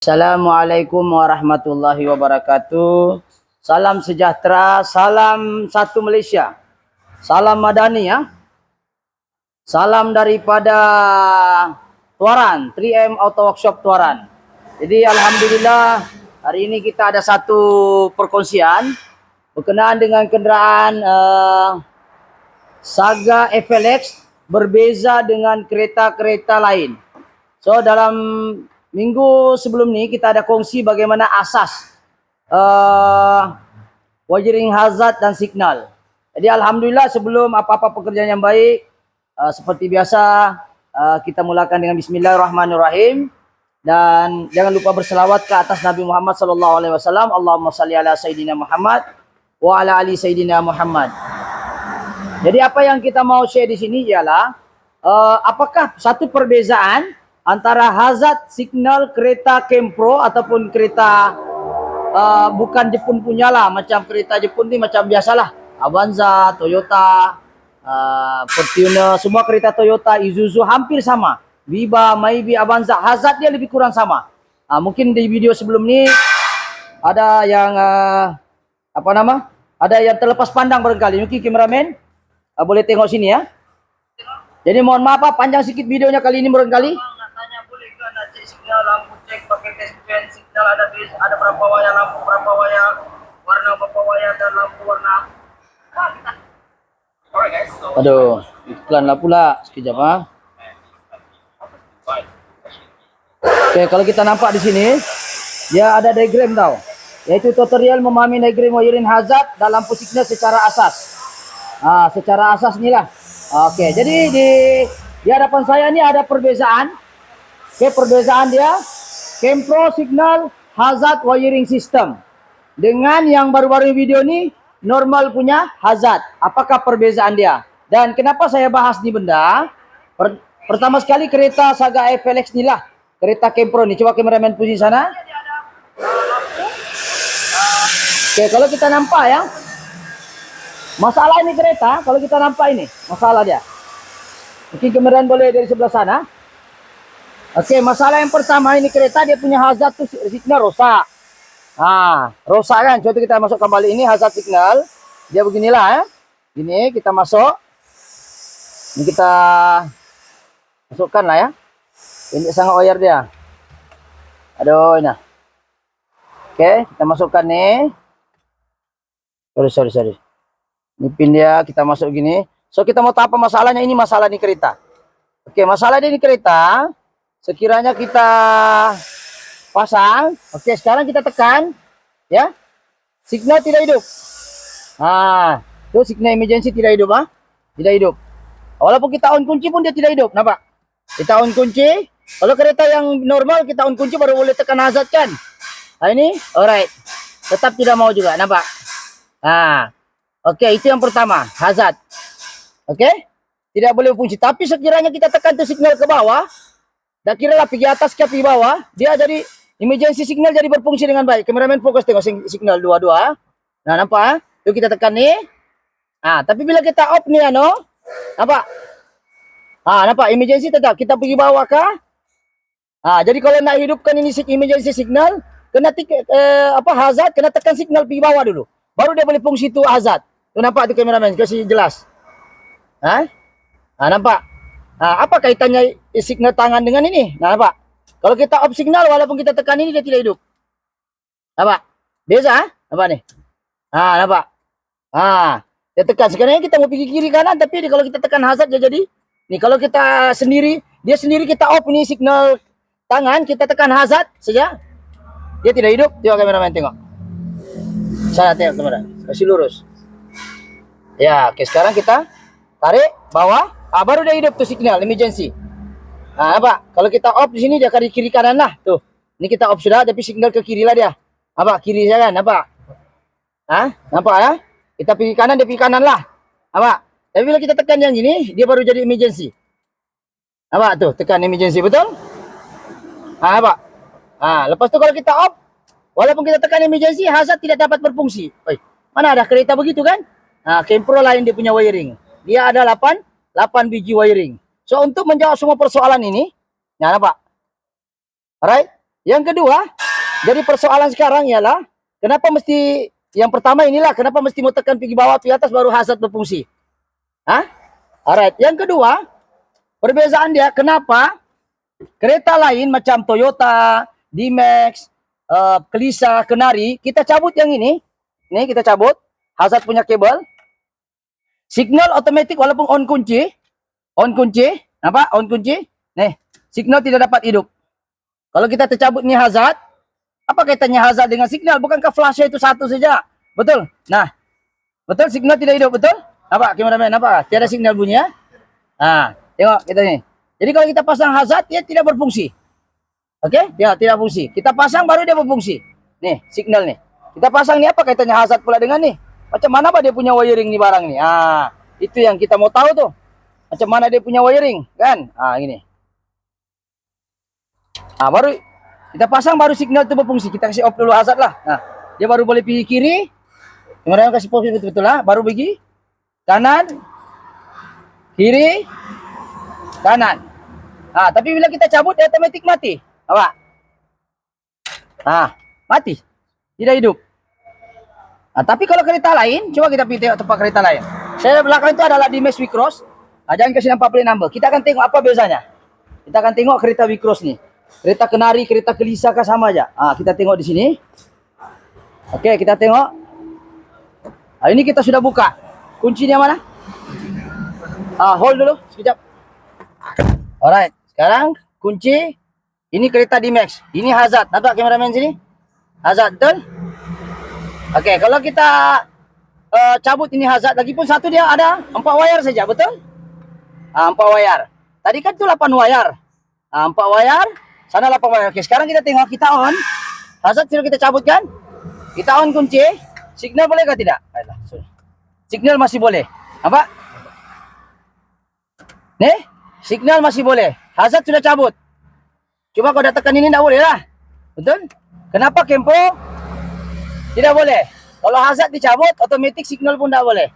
Assalamualaikum warahmatullahi wabarakatuh. Salam sejahtera, salam satu Malaysia. Salam Madani ya. Salam daripada Tuaran, 3M Auto Workshop Tuaran. Jadi alhamdulillah hari ini kita ada satu perkongsian berkenaan dengan kenderaan Saga FLX berbeza dengan kereta-kereta lain. So dalam minggu sebelum ni kita ada kongsi bagaimana asas wiring hazard dan signal. Jadi alhamdulillah sebelum apa-apa pekerjaan yang baik, seperti biasa kita mulakan dengan bismillahirrahmanirrahim dan jangan lupa berselawat ke atas Nabi Muhammad sallallahu alaihi wasallam. Allahumma salli ala sayidina Muhammad wa ala ali sayidina Muhammad. Jadi apa yang kita mau share di sini ialah apakah satu perbezaan antara hazard signal kereta Kempro ataupun kereta bukan Jepun punya lah, macam kereta Jepun ni macam biasalah, Avanza, Toyota, Fortuner, semua kereta Toyota, Isuzu hampir sama. Viva, Myvi, Avanza, hazard dia lebih kurang sama. Mungkin di video sebelum ni ada yang ada yang terlepas pandang barangkali. Mungkin kameramen boleh tengok sini ya. Jadi mohon maaf panjang sikit videonya kali ini barangkali. Signal lampu cek pakai test pen, signal ada berapa wayar lampu, berapa wayar warna, berapa wayar dan lampu warna. Aduh, iklan lah pula sekejap Oke, kalau kita nampak di sini dia ada diagram tau, yaitu tutorial memahami diagram wiring hazard dan lampu signal secara asas. Secara asas ni lah. Oke, jadi di hadapan saya ni ada perbezaan. Oke, perbezaan dia Kempro signal hazard wiring system dengan yang baru-baru video ni normal punya hazard. Apakah perbezaan dia? Dan kenapa saya bahas ni benda? Pertama sekali kereta Saga FLX ni lah, kereta Kempro ni. Coba kameramen pusing sana. Oke, kalau kita nampak ya, masalah ini kereta, kalau kita nampak ini masalah dia. Mungkin kameramen boleh dari sebelah sana. Oke, masalah yang pertama ini kereta dia punya hazard tuh signal rosak. Rosak kan. Contoh kita masuk kembali ini hazard signal. Dia beginilah ya. Gini kita masuk. Ini kita masukkan lah ya. Ini sangat wire dia. Aduh, ini. Oke, kita masukkan nih. Sorry. Ini pin dia kita masuk gini. So kita mau tahu apa masalahnya, ini masalah nih kereta. Oke, masalah ini kereta. Sekiranya kita pasang, oke, sekarang kita tekan, ya, signal tidak hidup. Itu signal emergency tidak hidup, tidak hidup. Walaupun kita on kunci pun dia tidak hidup, nampak? Kita on kunci, kalau kereta yang normal kita on kunci baru boleh tekan hazard kan? Ini, alright, tetap tidak mau juga, nampak? Oke, itu yang pertama, hazard. Oke, tidak boleh fungsi. Tapi sekiranya kita tekan tuh signal ke bawah, dan kira-kira pergi atas ke pergi bawah, dia jadi emergency signal jadi berfungsi dengan baik. Kameramen fokus tengok signal dua-dua. Nah, nampak? Yuk kita tekan nih. Tapi bila kita off nih nampak? Nampak emergency tetap kita pergi bawah kah? Jadi kalau nak hidupkan ini emergency signal, kena hazard, kena tekan signal pergi bawah dulu. Baru dia boleh fungsi tu hazard. Tu nampak tu kameramen, kasih jelas. Nampak? Apa kaitannya signal tangan dengan ini? Nampak? Kalau kita off signal, walaupun kita tekan ini, dia tidak hidup. Nampak? Beza, nampak nih? Nampak? Dia tekan. Sekarang kita mau pergi kiri kanan, tapi kalau kita tekan hazard, dia jadi. Nih, kalau kita sendiri, dia sendiri kita off ini signal tangan, kita tekan hazard saja, dia tidak hidup. Tengok kameramen, tengok. Saya tengok kameramen, kasih lurus. Ya, oke, sekarang kita tarik bawah. Baru dia hidup tuh signal emergency. Apa? Kalau kita off di sini dia akan di kiri kanan lah. Tuh. Ini kita off sudah, tapi signal ke kiri lah dia. Apa? Kiri saja kan? Nampak? Nampak ya? Kita pergi kanan, dia pergi kanan lah. Apa? Tapi bila kita tekan yang gini, dia baru jadi emergency. Apa? Tuh, tekan emergency, betul? Apa? Lepas tu kalau kita off, walaupun kita tekan emergency, hazard tidak dapat berfungsi. Mana ada kereta begitu kan? Kempro lain dia punya wiring. Dia ada 8 biji wiring. So untuk menjawab semua persoalan ini, nampak? Alright? Yang kedua, jadi persoalan sekarang ialah kenapa mesti yang pertama inilah kenapa mesti mau tekan pergi bawah pergi atas baru hazard berfungsi. Hah? Alright. Yang kedua, perbezaan dia kenapa kereta lain macam Toyota, D-Max, Kelisa, Kenari, kita cabut yang ini. Nih kita cabut hazard punya kabel. Signal otomatis walaupun on kunci, nampak? On kunci. Nih, signal tidak dapat hidup. Kalau kita tercabut ni hazard, apa kaitannya hazard dengan signal? Bukankah flasher itu satu saja? Betul? Nah, betul signal tidak hidup, betul? Nampak kameraman, nampak? Tiada signal bunyi ya? Nah, tengok kita ni. Jadi kalau kita pasang hazard, dia tidak berfungsi. Oke? Dia tidak fungsi. Kita pasang baru dia berfungsi. Nih, signal nih. Kita pasang ni apa kaitannya hazard pula dengan ni? Macam mana dia punya wiring ni barang ni? Ah, itu yang kita mau tahu tuh. Macam mana dia punya wiring, kan? Ah, gini. Nah, baru kita pasang baru signal itu berfungsi. Kita kasih off dulu hazard lah. Nah, dia baru boleh pergi kiri. Kemudian kasih posisi betul-betul lah. Baru pergi kanan, kiri, kanan. Nah, tapi bila kita cabut dia otomatis mati. Apa? Nah, mati. Tidak hidup. Nah, tapi kalau kereta lain, coba kita pergi tengok tempat kereta lain. Saya belakang itu adalah D-Max Wicross. Nah, jangan kasih nampak plate number. Kita akan tengok apa bezanya. Kita akan tengok kereta Wicross ni. Kereta Kenari, kereta Kelisa kah sama aja? Ah, kita tengok di sini. Oke, kita tengok. Nah, ini kita sudah buka. Kuncinya mana? Ah, hold dulu sekejap. Alright, sekarang kunci. Ini kereta D-Max. Ini hazard. Nampak kameramen sini? Hazard, betul? Oke, kalau kita cabut ini hazard, lagipun satu dia ada 4 wire saja, betul? 4 wire. Tadi kan itu 8 wire. 4 wire. Sana 8 wire. Oke, sekarang kita tengok, kita on. Hazard sudah kita cabut kan? Kita on kunci. Signal boleh kah tidak? Ayolah, sorry. Signal masih boleh. Apa? Nih, signal masih boleh. Hazard sudah cabut. Cuma kalau dah tekan ini tidak boleh lah. Betul? Kenapa Kempo? Tidak boleh. Kalau hazard dicabut, otomatis signal pun tidak boleh.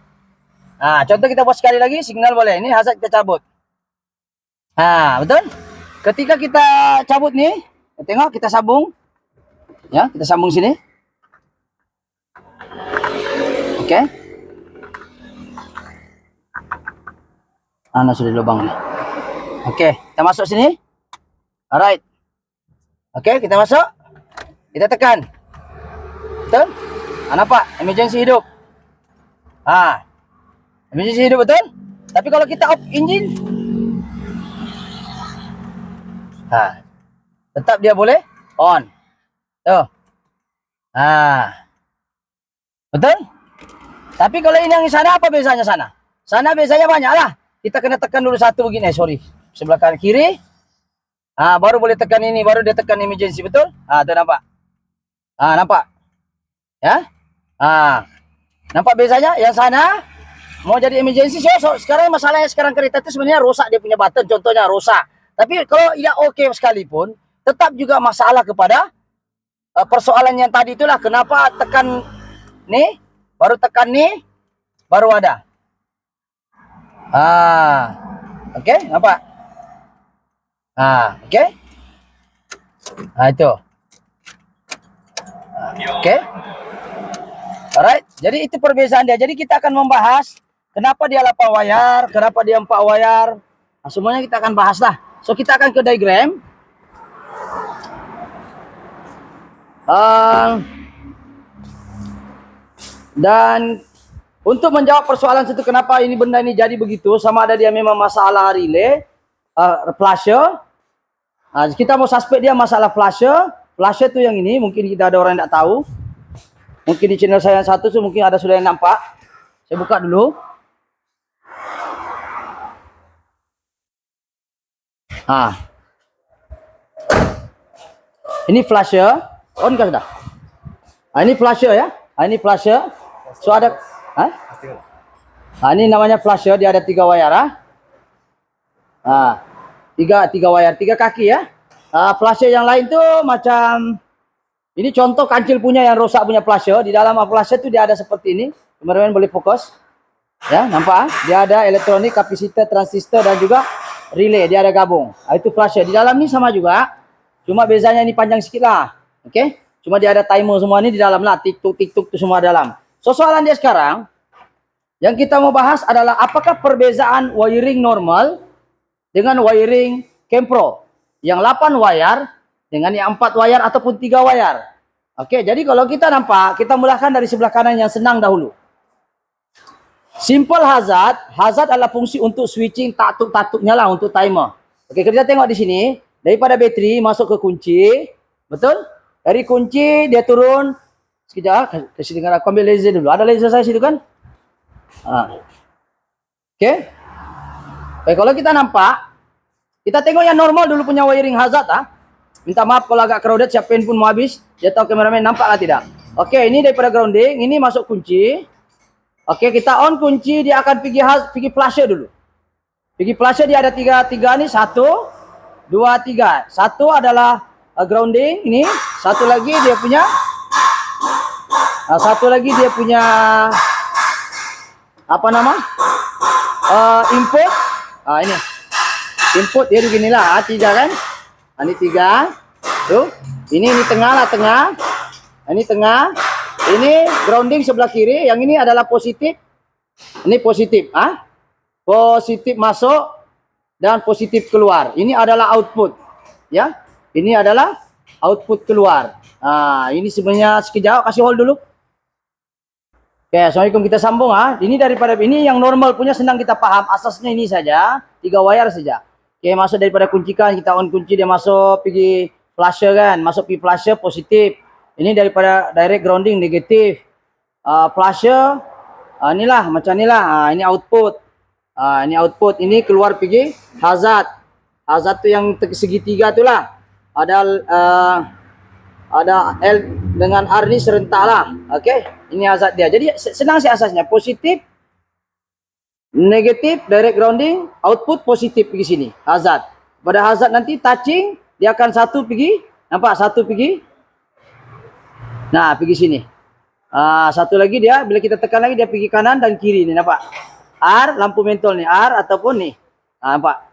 Nah, contoh kita buat sekali lagi, signal boleh. Ini hazard kita cabut. Nah, betul? Ketika kita cabut nih, tengok kita sambung. Ya, kita sambung sini. Oke. Nah, sudah lubang nih. Oke, kita masuk sini. Alright. Oke, kita masuk. Kita tekan. Betul? Nampak? Emergency hidup. Emergency hidup, betul? Tapi kalau kita off engine, tetap dia boleh on. Tuh. Betul? Tapi kalau ini yang sana, apa biasanya sana? Sana biasanya banyak lah. Kita kena tekan dulu satu begini. Sorry. Sebelah kanan kiri. Baru boleh tekan ini. Baru dia tekan emergency, betul? Tuh nampak? Nampak? Ya? Nampak biasanya yang sana mau jadi emergency. So, sekarang masalahnya sekarang kereta itu sebenarnya rosak dia punya button, contohnya rosak. Tapi kalau tidak oke sekalipun, tetap juga masalah kepada persoalan yang tadi itulah. Kenapa tekan nih, baru tekan nih, baru ada. Oke, nampak? Oke. Itu. Oke. Alright, jadi itu perbedaan dia. Jadi kita akan membahas kenapa dia 8 wire, kenapa dia 4 wire. Nah, semuanya kita akan bahas lah. So kita akan ke diagram. Dan untuk menjawab persoalan itu kenapa ini benda ini jadi begitu, sama ada dia memang masalah relay, flasher. Kita mau suspek dia masalah flasher. Flasher itu yang ini, mungkin kita ada orang yang tidak tahu. Mungkin di channel saya yang satu tuh mungkin ada sudah yang nampak. Saya buka dulu. Ini flasher. On kan sudah? Ini flasher ya. Ini flasher. So ada ini namanya flasher, dia ada 3 wire. Tiga wire, 3 kaki ya. Flasher yang lain tuh macam ini contoh kancil punya yang rosak punya flasher. Di dalam flasher itu dia ada seperti ini. Teman-teman boleh fokus. Ya, nampak? Dia ada elektronik, kapasitor, transistor dan juga relay. Dia ada gabung. Itu flasher. Di dalam ini sama juga. Cuma bezanya ini panjang sedikit lah. Oke. Cuma dia ada timer semua ini di dalam lah. Tiktok itu semua dalam. So soalan dia sekarang, yang kita mau bahas adalah apakah perbezaan wiring normal dengan wiring Kempro. Yang 8 wire dengan yang 4 wire ataupun 3 wire. Oke, jadi kalau kita nampak, kita mulakan dari sebelah kanan yang senang dahulu. Simple hazard, hazard adalah fungsi untuk switching tatuk-tatuknya lah untuk timer. Oke, kita tengok di sini, daripada bateri masuk ke kunci, betul? Dari kunci dia turun, sekejap, kasih dengar aku ambil laser dulu. Ada laser saya situ kan? Oke. Baik, kalau kita nampak, kita tengok yang normal dulu punya wiring hazard. Minta maaf kalau agak crowded, siapa pun mau habis. Dia tahu kameramen nampak lah tidak. Oke, ini daripada grounding, ini masuk kunci. Oke, kita on kunci, dia akan pergi flasher dulu. Pergi flasher dia ada tiga nih, 1, 2, 3. 1 adalah grounding, ini. Satu lagi dia punya apa nama? Input. Ini. Input dia beginilah, 3 kan? Ini 3. Tuh. Ini tengah lah, tengah. Ini tengah. Ini grounding sebelah kiri, yang ini adalah positif. Ini positif, positif masuk dan positif keluar. Ini adalah output, ya. Ini adalah output keluar. Ini sebenarnya sekejap, kasih hold dulu. Oke, assalamualaikum, kita sambung. Ini daripada ini yang normal punya senang kita paham. Asasnya ini saja, 3 wire saja. Oke, masuk daripada kuncikan, kita on kunci dia masuk pergi flasher kan, masuk pergi flasher positif. Ini daripada direct grounding negatif. Flasher inilah macam inilah. Ini output. Ini output. Ini keluar pergi hazard. Hazard tu yang segitiga tu lah. Ada L dengan R ni serentak lah. Okey. Ini hazard dia. Jadi senang sih asasnya. Positif, negatif, direct grounding, output positif pergi sini. Hazard. Pada hazard nanti touching, dia akan satu pergi. Nampak? Satu pergi. Nah, pergi sini. Satu lagi dia, bila kita tekan lagi, dia pergi kanan dan kiri. Ni nampak? R, lampu mentol ni. R ataupun ni. Nampak?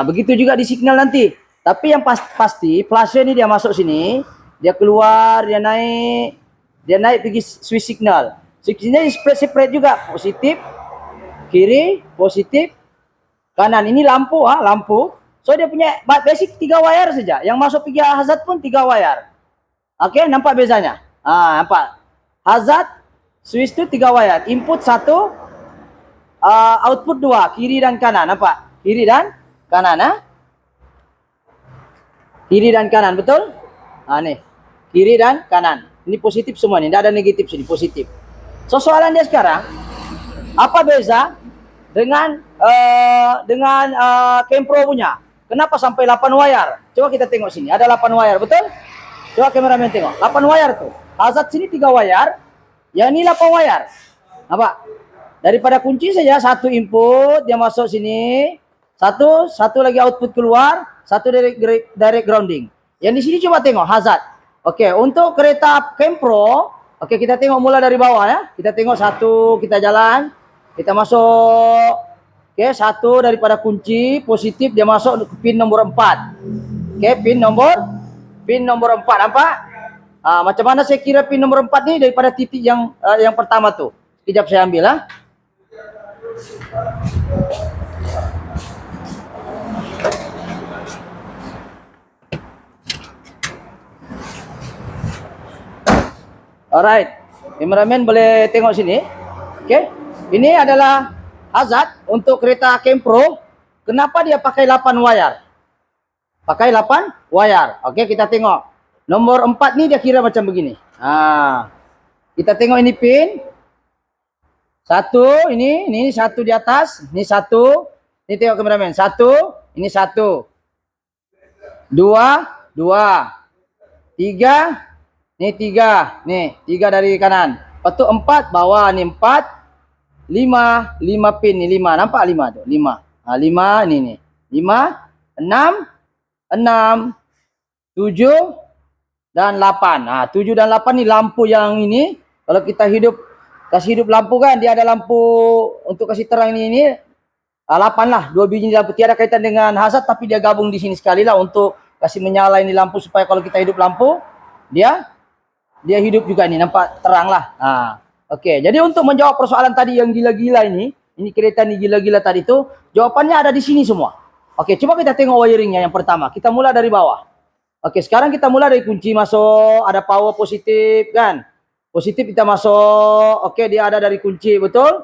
Begitu juga di signal nanti. Tapi yang pasti, flasher ni dia masuk sini. Dia keluar, dia naik pergi switch signal. Switch signal separate juga. Positif, kiri, positif, kanan. Ini lampu, lampu. So, dia punya basic 3 wire saja. Yang masuk pergi hazard pun 3 wire. Okey, nampak bezanya? Nampak? Hazard, switch tu 3 wire. Input 1, output 2, kiri dan kanan. Nampak? Kiri dan kanan, Kiri dan kanan, betul? Ni. Kiri dan kanan. Ini positif semua ni, tidak ada negatif sini, positif. So, soalan dia sekarang, apa beza dengan Kempro punya? Kenapa sampai 8 wire? Coba kita tengok sini, ada 8 wire, betul? Coba kameramen tengok, 8 wire tuh. Hazard sini 3 wire, yang ini 8 wire. Nampak? Daripada kunci saja, 1 input, dia masuk sini. Satu lagi output keluar, 1 direct grounding. Yang di sini coba tengok, hazard. Oke, untuk kereta Kempro, oke, kita tengok mula dari bawah ya. Kita tengok 1, kita jalan. Kita masuk. Oke, 1 daripada kunci, positif, dia masuk ke pin nomor 4. Oke, pin nomor 4, nampak? Macam mana saya kira pin nomor 4 ni daripada titik yang pertama tu. Sekejap saya ambil Alright. Kameramen boleh tengok sini. Okey. Ini adalah hazard untuk kereta Kempro. Kenapa dia pakai 8 wire? Pakai 8 wire. Okey, kita tengok. Nomor 4 ni dia kira macam begini. Kita tengok ini pin. 1, ini 1 di atas, ini 1. Ini tengok kameramen. 1, ini 1. 2, 2. 3, ini 3. Nih, 3 dari kanan. Lepas tu 4 bawah ni 4. 5 pin ni 5. Nampak 5 tu? 5. 5 ni. 5, 6, 7 dan 8. 7 dan 8 ni lampu yang ini. Kalau kita kasih hidup lampu kan, dia ada lampu untuk kasih terang ini 8 lah. 2 biji lampu, tiada kaitan dengan hazard, tapi dia gabung di sini sekali lah untuk kasih menyala ini lampu supaya kalau kita hidup lampu, dia hidup juga nih, nampak terang lah. Nah, oke. Jadi untuk menjawab persoalan tadi yang gila-gila ini kereta nih gila-gila tadi itu, jawabannya ada di sini semua. Oke, coba kita tengok wiringnya yang pertama. Kita mulai dari bawah. Oke, sekarang kita mulai dari kunci masuk, ada power positif kan. Positif kita masuk, oke dia ada dari kunci, betul?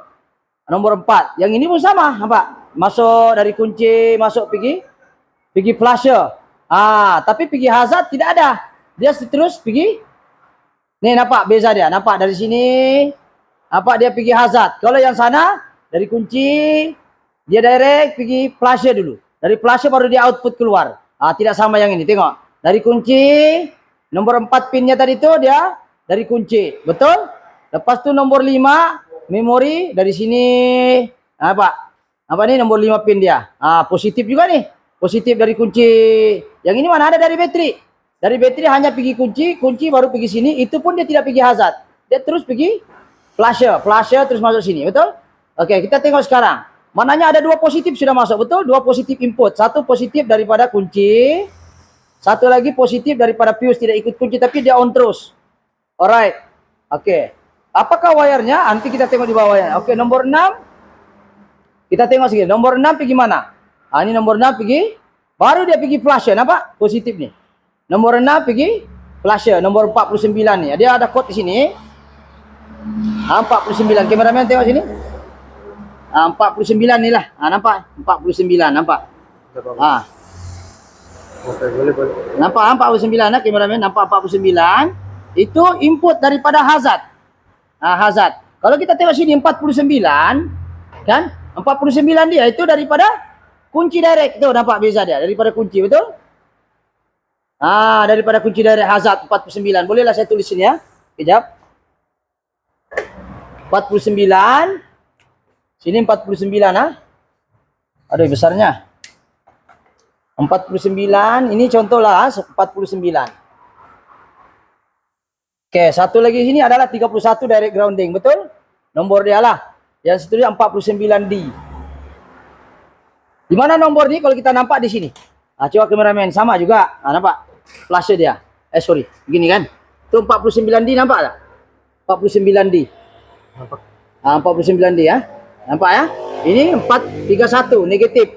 Nomor 4. Yang ini pun sama, nampak? Masuk dari kunci, masuk pergi flasher. Tapi pergi hazard tidak ada. Dia terus pergi. Nih nampak beza dia, nampak dari sini. Nampak dia pergi hazard. Kalau yang sana dari kunci dia direct pergi flasher dulu. Dari flasher baru dia output keluar. Tidak sama yang ini, tengok. Dari kunci nomor 4 pinnya tadi itu dia dari kunci, betul? Lepas tu nomor 5 memori dari sini. Apa nih nomor 5 pin dia? Positif juga nih. Positif dari kunci. Yang ini mana ada dari bateri? Dari bateri hanya pergi kunci baru pergi sini. Itu pun dia tidak pergi hazard. Dia terus pergi flasher terus masuk sini, betul? Oke, kita tengok sekarang. Mananya ada 2 positif sudah masuk, betul? 2 positif input. 1 positif daripada kunci. 1 lagi positif daripada fuse, tidak ikut kunci tapi dia on terus. Alright. Oke. Apakah wire-nya? Nanti kita tengok di bawahnya. Oke, nomor 6. Kita tengok sedikit. Nomor 6 pergi mana? Ini nomor 6 pergi. Baru dia pergi flasher. Nampak? Positif nih. Nomor 6 pergi flasher. Nomor 49 nih. Dia ada kod di sini. 49. Kameramen tengok sini. 49 ni lah. Nampak? 49. Nampak? Oke, boleh. Nampak 49 lah kameramen. Nampak 49. Itu input daripada hazard. Hazard. Kalau kita tengok sini 49 kan? 49 dia itu daripada kunci direct. Tuh nampak beza dia daripada kunci, betul? Daripada kunci direct hazard 49. Bolehlah saya tulis sini ya. Kejap. 49. Sini 49 Aduh besarnya. 49, ini contohlah 49. Oke, satu lagi sini adalah 31 direct grounding, betul? Nomor dia lah. Yang seterusnya 49D. Di mana nomor ini kalau kita nampak di sini? Coba kameramen sama juga. Nampak? Flasher dia. Sorry, begini kan? Itu 49D nampak tak? 49D. Nampak. 49D ya. Nampak ya? Ini 431 negatif.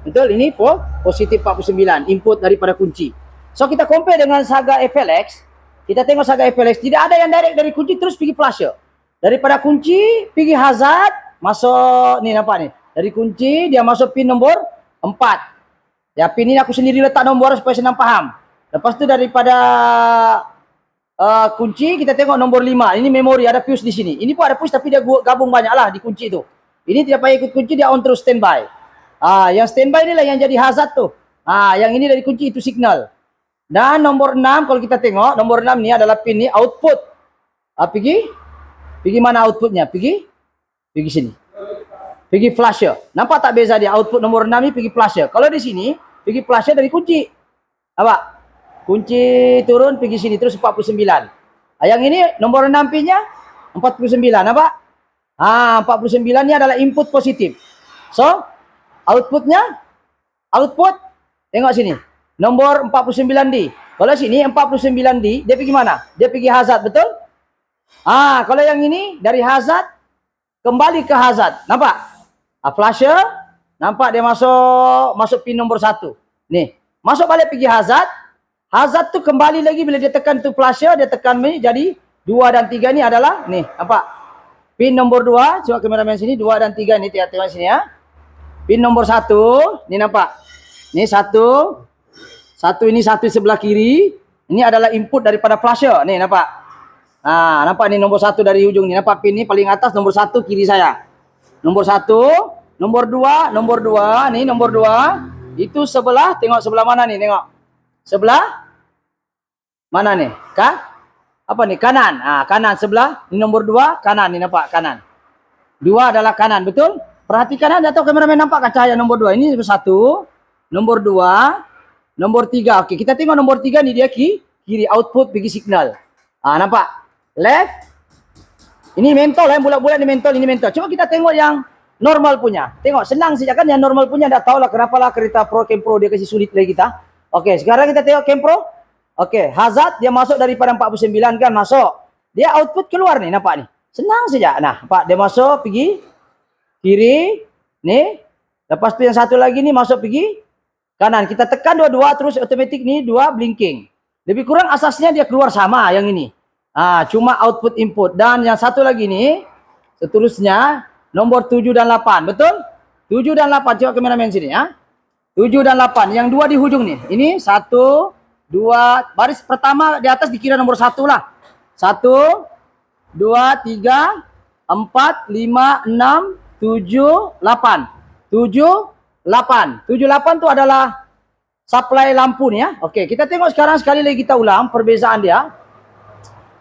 Betul? Ini positif 49 input daripada kunci. So kita compare dengan Saga FLX. Kita tengok Saga FLX tidak ada yang direct dari kunci terus pergi flasher. Daripada kunci pergi hazard masuk nih, nampak nih. Dari kunci dia masuk pin nomor 4. Ya pin ini aku sendiri letak nomor supaya senang paham. Lepas tu daripada kunci kita tengok nomor 5. Ini memori, ada fuse di sini. Ini pun ada fuse tapi dia gabung banyak lah di kunci itu. Ini tidak payah ikut kunci, dia on terus standby. Yang standby inilah yang jadi hazard tuh. Yang ini dari kunci itu signal. Dan nomor 6 kalau kita tengok, nomor 6 ini adalah pin ini output. Pergi mana outputnya? Pergi sini. Pergi flasher. Nampak tak beza dia? Output nomor 6 ini pergi flasher. Kalau di sini pergi flasher dari kunci. Apa? Kunci turun pergi sini terus 49. Yang ini nomor 6 pinnya 49. Nampak? 49 ini adalah input positif. So, outputnya tengok sini. Nomor 49D. Kalau sini 49D, dia pergi mana? Dia pergi hazard, betul? Kalau yang ini dari hazard kembali ke hazard. Nampak? Flasher, nampak dia masuk pin nomor 1. Nih, masuk balik pergi hazard. Hazard tu kembali lagi bila dia tekan tu flasher, dia tekan ni jadi 2 dan 3 ni adalah nih, nampak? Pin nomor 2, coba kameramen sini 2 dan 3 ni tengok sini ya. Pin nomor 1, ni nampak. Ni 1 ini 1 sebelah kiri. Ini adalah input daripada flasher. Nih nampak. Nampak ni nomor 1 dari ujung ni. Nampak pin ni paling atas nomor 1 kiri saya. Nomor 1, nomor 2, ni nomor 2. Itu sebelah, tengok sebelah mana ni, tengok. Sebelah mana ni? Apa ni? Kanan. Kanan sebelah. Ini nomor 2, kanan ni nampak kanan. 2 adalah kanan, betul? Perhatikan ada atau kameramen nampak cahaya nomor 2. Ini nomor 1, nomor 2, nomor 3. Okey, kita tengok nomor 3 ni dia kiri output pergi signal. Nampak? Left. Ini mentol bulat-bulat ni mentol, ini mentol. Coba kita tengok yang normal punya. Tengok senang saja kan, yang normal punya dah tahulah kenapa lah kereta Pro Camp Pro dia kasih sulit lagi kita. Oke, sekarang kita tengok Kempro. Oke, hazard dia masuk daripada 49 kan, masuk. Dia output keluar nih, nampak nih. Senang saja. Nah, Pak, dia masuk pergi kiri, nih. Lepas tu yang satu lagi nih masuk pergi kanan. Kita tekan dua-dua terus otomatis nih dua blinking. Lebih kurang asasnya dia keluar sama yang ini. Cuma output input. Dan yang satu lagi nih, seterusnya nomor 7 dan 8, betul? 7 dan 8, coba kameramen sini ya. 7 dan 8, yang dua di hujung nih. Ini 1, 2, baris pertama di atas dikira nomor 1 lah. 1, 2, 3, 4, 5, 6, 7, 8. 7, 8. 7, 8 itu adalah supply lampu nih ya. Oke, kita tengok sekarang sekali lagi kita ulang perbezaan dia.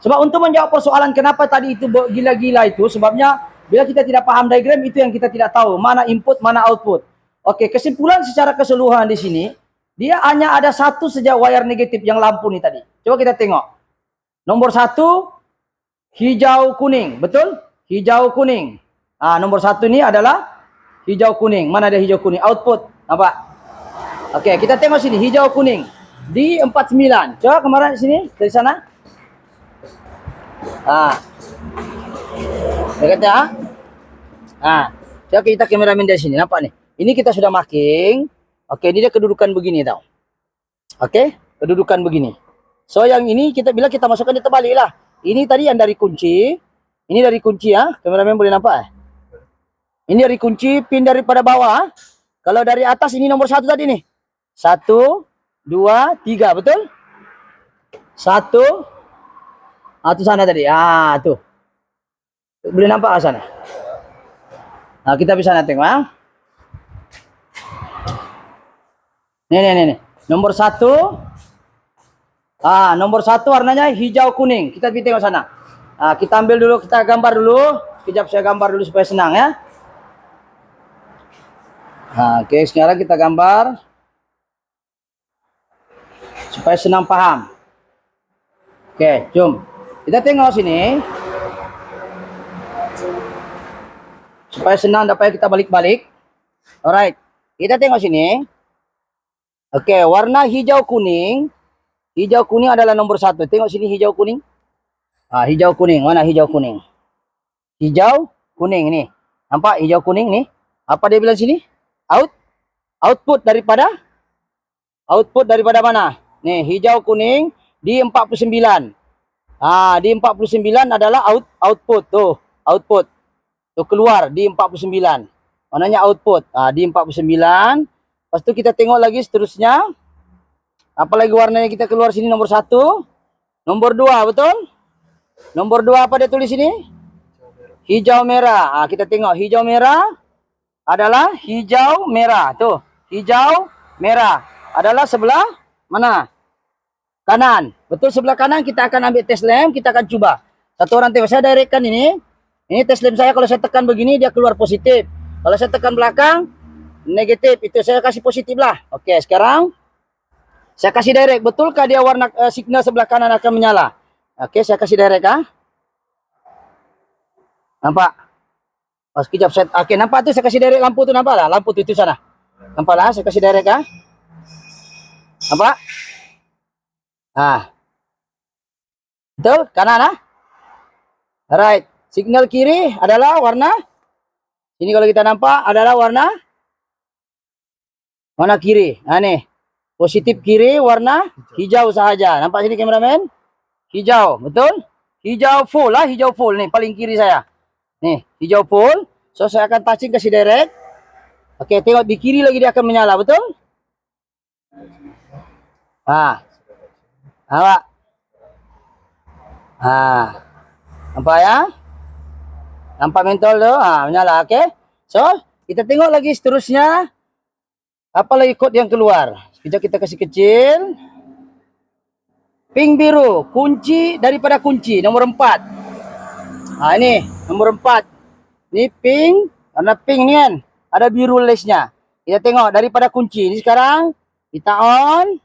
Sebab untuk menjawab persoalan kenapa tadi itu gila-gila itu, sebabnya bila kita tidak paham diagram itu yang kita tidak tahu. Mana input, mana output. Oke, kesimpulan secara keseluruhan di sini, dia hanya ada satu saja wire negatif yang lampu nih tadi. Coba kita tengok. Nomor 1, hijau kuning, betul? Hijau kuning. Nomor 1 ini adalah hijau kuning. Mana ada hijau kuning? Output, nampak? Oke, kita tengok sini, hijau kuning. Di 49. Coba kemarin sini, dari sana. Dia kata, coba kita kameramen dari sini, nampak nih. Ini kita sudah marking. Oke, ini dia kedudukan begini tau. Oke, kedudukan begini. So yang ini bila kita masukkan dia terbalik lah. Ini tadi yang dari kunci. Ini dari kunci ya. Kameramen boleh nampak? Ini dari kunci, pin daripada bawah. Kalau dari atas ini nomor 1 tadi nih. 1, 2, 3, betul? 1. Itu sana tadi. Tuh. Boleh nampak sana? Kita bisa tengok. Nih. Nomor 1. Nomor 1 warnanya hijau kuning. Kita tengok sana. Kita ambil dulu, kita gambar dulu. Sekejap saya gambar dulu supaya senang ya. Oke, sekarang kita gambar supaya senang paham. Oke, jom. Kita tengok sini. Supaya senang dapat kita balik-balik. Alright. Kita tengok sini. Oke, warna hijau kuning. Hijau kuning adalah nomor 1. Tengok sini hijau kuning. Hijau kuning. Mana hijau kuning? Hijau kuning nih. Nampak hijau kuning nih? Apa dia bilang sini? Output daripada mana? Nih, hijau kuning di 49. Di 49 adalah output tuh, output. Tuh keluar di 49. Mananya output. Di 49. Lepas itu kita tengok lagi seterusnya. Apalagi warnanya kita keluar sini nomor 1. Nomor 2, betul? Nomor 2 apa dia tulis sini? Hijau merah. Kita tengok hijau merah adalah hijau merah. Tuh, hijau merah adalah sebelah mana? Kanan. Betul, sebelah kanan. Kita akan ambil test lamp, kita akan coba. Satu orang tengok, saya directkan ini. Ini test lamp saya, kalau saya tekan begini dia keluar positif. Kalau saya tekan belakang negatif, itu saya kasih positif lah. Oke, sekarang saya kasih direct. Betulkah dia warna signal sebelah kanan akan menyala? Oke, saya kasih direct Nampak? Sekejap saya. Oke, nampak tuh saya kasih direct lampu tuh, nampak lah? Lampu tuh itu sana. Nampak lah, saya kasih direct Nampak? Betul? Kanan Alright. Signal kiri adalah warna. Ini kalau kita nampak adalah warna kiri. Nih. Positif kiri warna hijau sahaja. Nampak sini kameramen? Hijau, betul? Hijau full lah, hijau full nih paling kiri saya. Nih, hijau full. So saya akan touching kasih direct. Oke, tengok di kiri lagi dia akan menyala, betul? Nampak? Nampak ya? Nampak mentol tu? Menyala, oke? So, kita tengok lagi seterusnya. Apa lagi kod yang keluar? Sekejap kita kasih kecil. Pink biru, kunci daripada kunci, nomor 4. Ini, nomor 4. Ini pink, warna pink ni kan. Ada biru lace-nya. Kita tengok daripada kunci. Ini sekarang, kita on.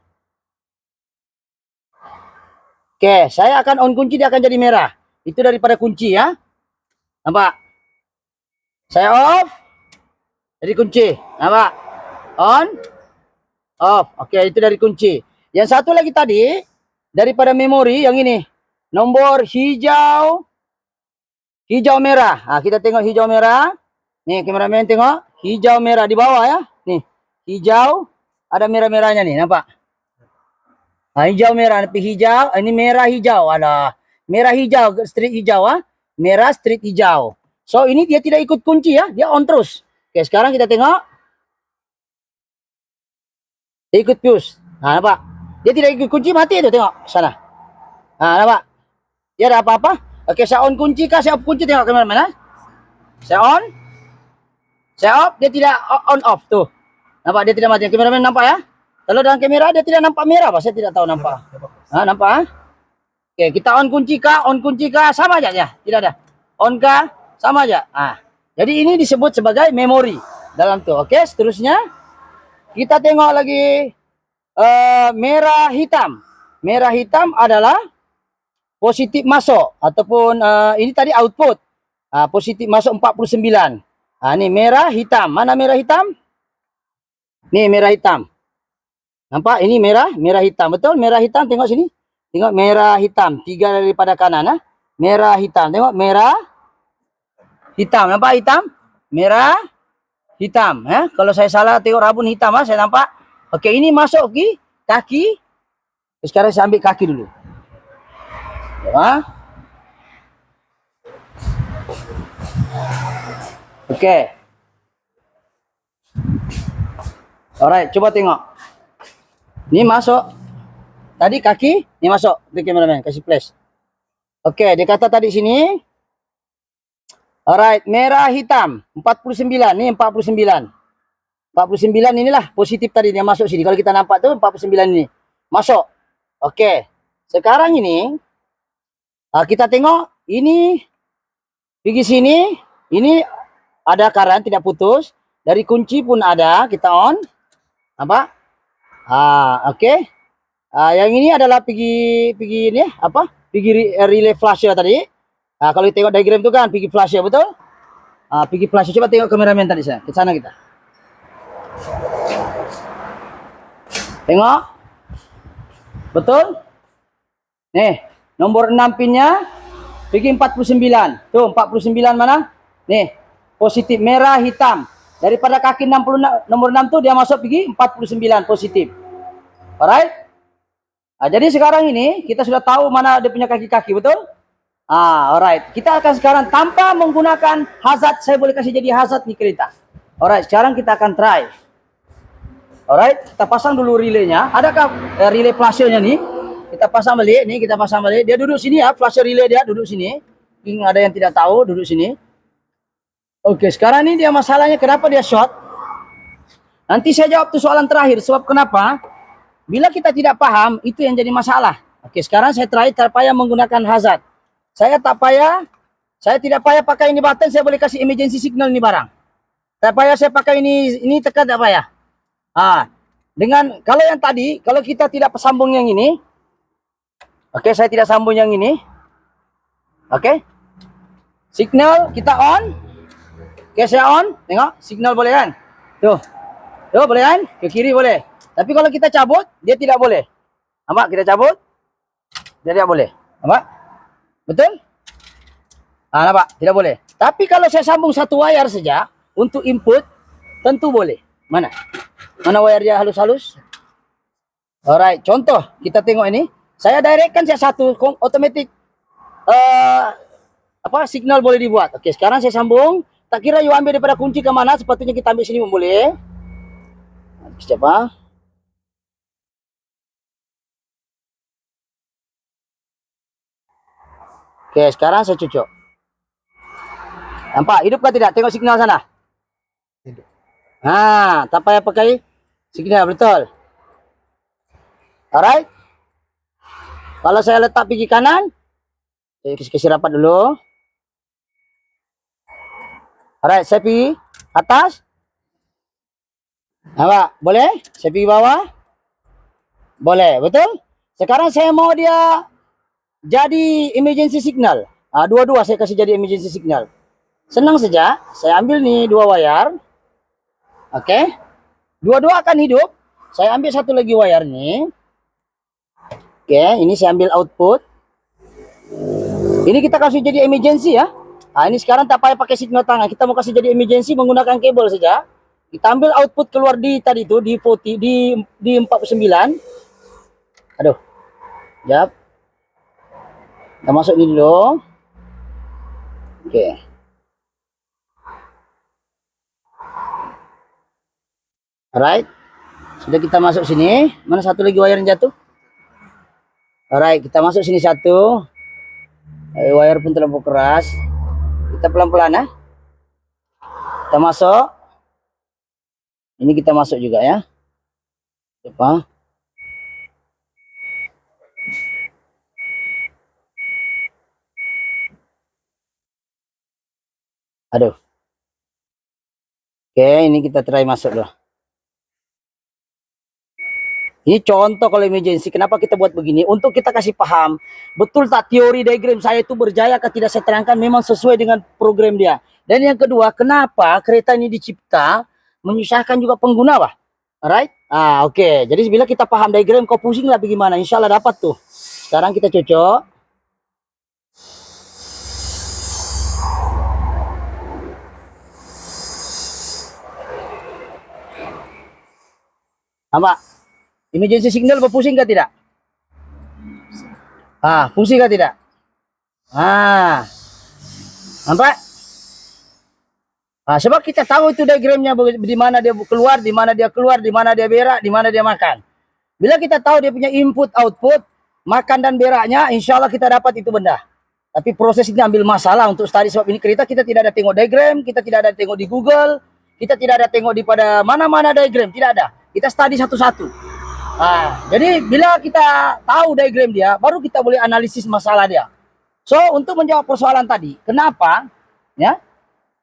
Oke, saya akan on kunci, dia akan jadi merah. Itu daripada kunci ya. Nampak? Saya off. Jadi kunci. Nampak? On. Off. Oke, itu dari kunci. Yang satu lagi tadi daripada memori yang ini. Nomor hijau, hijau merah. Nah, kita tengok hijau merah. Nih, kameramen tengok hijau merah di bawah ya. Nih, hijau ada merah-merahnya nih, nampak? Nah, hijau merah, tapi hijau, ini merah hijau. Ada merah hijau, street hijau ah. Merah street hijau. So, ini dia tidak ikut kunci ya, dia on terus. Oke, sekarang kita tengok. Dia ikut fuse. Nah, nampak? Dia tidak ikut kunci, mati itu, tengok sana. Nah, nampak? Dia ada apa-apa? Oke, saya on kunci kah? Saya off kunci, tengok kameramen. Saya on. Saya off, dia tidak on off tuh. Nampak dia tidak mati. Kameramen nampak ya? Kalau dalam kamera dia tidak nampak merah, Pak. Saya tidak tahu nampak. Nah, nampak? Oke, kita on kunci kah? On kunci kah? Sama aja ya. Tidak ada. On kah? Sama aja. Ah. Jadi ini disebut sebagai memori dalam tuh. Oke, seterusnya kita tengok lagi merah hitam. Merah hitam adalah positif masuk ataupun ini tadi output. Positif masuk 49. Ini merah hitam. Mana merah hitam? Nih merah hitam. Nampak? Ini merah, merah hitam. Betul? Merah hitam, tengok sini. Tengok merah hitam. 3 daripada kanan. Merah hitam. Tengok merah hitam. Nampak hitam? Merah hitam. Kalau saya salah tengok rabun hitam, saya nampak. Oke, ini masuk ke kaki. Sekarang saya ambil kaki dulu. Ya. Oke. Alright, coba tengok. Ini masuk. Tadi kaki, ini masuk. Oke, kameramen, kasih flash. Oke, dia kata tadi sini. Alright, merah hitam. 49, ini 49. 49 inilah positif tadi yang masuk sini. Kalau kita nampak tuh 49 ini. Masuk. Oke. Sekarang ini kita tengok ini pergi sini, ini ada current tidak putus. Dari kunci pun ada, kita on. Apa? Oke. Yang ini adalah pergi ini apa? Pergi relay flasher tadi. Kalau tengok diagram itu kan pergi flasher, betul? Pergi flasher. Coba tengok kameramen tadi saya. Ke sana kita. Tengok. Betul? Nih, nomor 6 pinnya pergi 49. Tuh, 49 mana? Nih, positif merah hitam. Daripada kaki 66 nomor 6 tuh dia masuk pergi 49 positif. Alright? Jadi sekarang ini kita sudah tahu mana dia punya kaki-kaki, betul? Alright. Kita akan sekarang tanpa menggunakan hazard, saya boleh kasih jadi hazard nih kereta. Alright, sekarang kita akan try. Alright, kita pasang dulu relaynya. Adakah relay flashernya nih? Kita pasang balik, nih kita pasang balik. Dia duduk sini ya, flasher relay dia duduk sini. Mungkin ada yang tidak tahu, duduk sini. Oke, sekarang ini dia masalahnya kenapa dia short. Nanti saya jawab tuh soalan terakhir. Sebab kenapa? Bila kita tidak paham, itu yang jadi masalah. Oke, sekarang saya try payah menggunakan hazard. Saya tidak payah pakai ini button, saya boleh kasih emergency signal ini barang. Tak payah saya pakai ini tekan, tak payah. Dengan kalau yang tadi, kalau kita tidak sambung yang ini, oke, saya tidak sambung yang ini. Oke. Signal kita on. Oke, saya on. Tengok, signal boleh kan? Tuh. Tuh, boleh kan? Ke kiri boleh. Tapi kalau kita cabut, dia tidak boleh. Nampak? Kita cabut, dia tidak boleh. Nampak? Betul? Nampak? Tidak boleh. Tapi kalau saya sambung satu wire saja untuk input, tentu boleh. Mana? Mana wire dia halus-halus? Alright, contoh kita tengok ini. Saya directkan saya satu otomatis signal boleh dibuat. Oke, sekarang saya sambung. Tak kira you ambil daripada kunci ke mana, sepatutnya kita ambil sini pun boleh. Siapa? Oke, sekarang saya cucuk. Nampak? Hidup kah tidak? Tengok signal sana. Hidup. Tak payah pakai signal, betul. Alright. Kalau saya letak pergi kanan, saya kasih rapat dulu. Alright, saya pergi atas. Nampak? Boleh? Saya pergi bawah. Boleh, betul? Sekarang saya mau dia jadi emergency signal. Dua-dua saya kasih jadi emergency signal. Senang saja. Saya ambil nih 2 wire. Oke. Dua-dua akan hidup. Saya ambil satu lagi wire nih. Oke, ini saya ambil output. Ini kita kasih jadi emergency ya. Nah, ini sekarang tak payah pakai signal tangan. Kita mau kasih jadi emergency menggunakan kabel saja. Kita ambil output keluar di tadi itu di 40 di 49. Aduh. Jap. Kita masuk ini dulu. Oke. Alright. Sudah kita masuk sini. Mana satu lagi wire yang jatuh? Alright, kita masuk sini satu. Wire pun terlalu keras. Kita pelan-pelan ya. Kita masuk. Ini kita masuk juga ya. Apa? Aduh. Oke, ini kita try masuk loh. Ini contoh kalau emergency. Kenapa kita buat begini? Untuk kita kasih paham, betul tak teori diagram saya itu berjaya atau tidak saya terangkan memang sesuai dengan program dia. Dan yang kedua, kenapa kereta ini dicipta menyusahkan juga pengguna, Pak? Alright? Oke. Jadi bila kita paham diagram, kau pusing lah bagaimana. Insya Allah dapat tuh. Sekarang kita cocok. Apa? Emergency signal berpusing ke tidak? Fungsi ke tidak? Nampak? Sebab kita tahu itu diagramnya di mana dia keluar, di mana dia keluar, di mana dia berak, di mana dia makan. Bila kita tahu dia punya input, output, makan dan beraknya, insya Allah kita dapat itu benda. Tapi proses ini ambil masalah untuk study sebab ini kereta kita tidak ada tengok diagram, kita tidak ada tengok di Google, kita tidak ada tengok di pada mana-mana diagram, tidak ada. Kita study satu-satu. Jadi bila kita tahu diagram dia, baru kita boleh analisis masalah dia. So, untuk menjawab persoalan tadi, kenapa? Ya,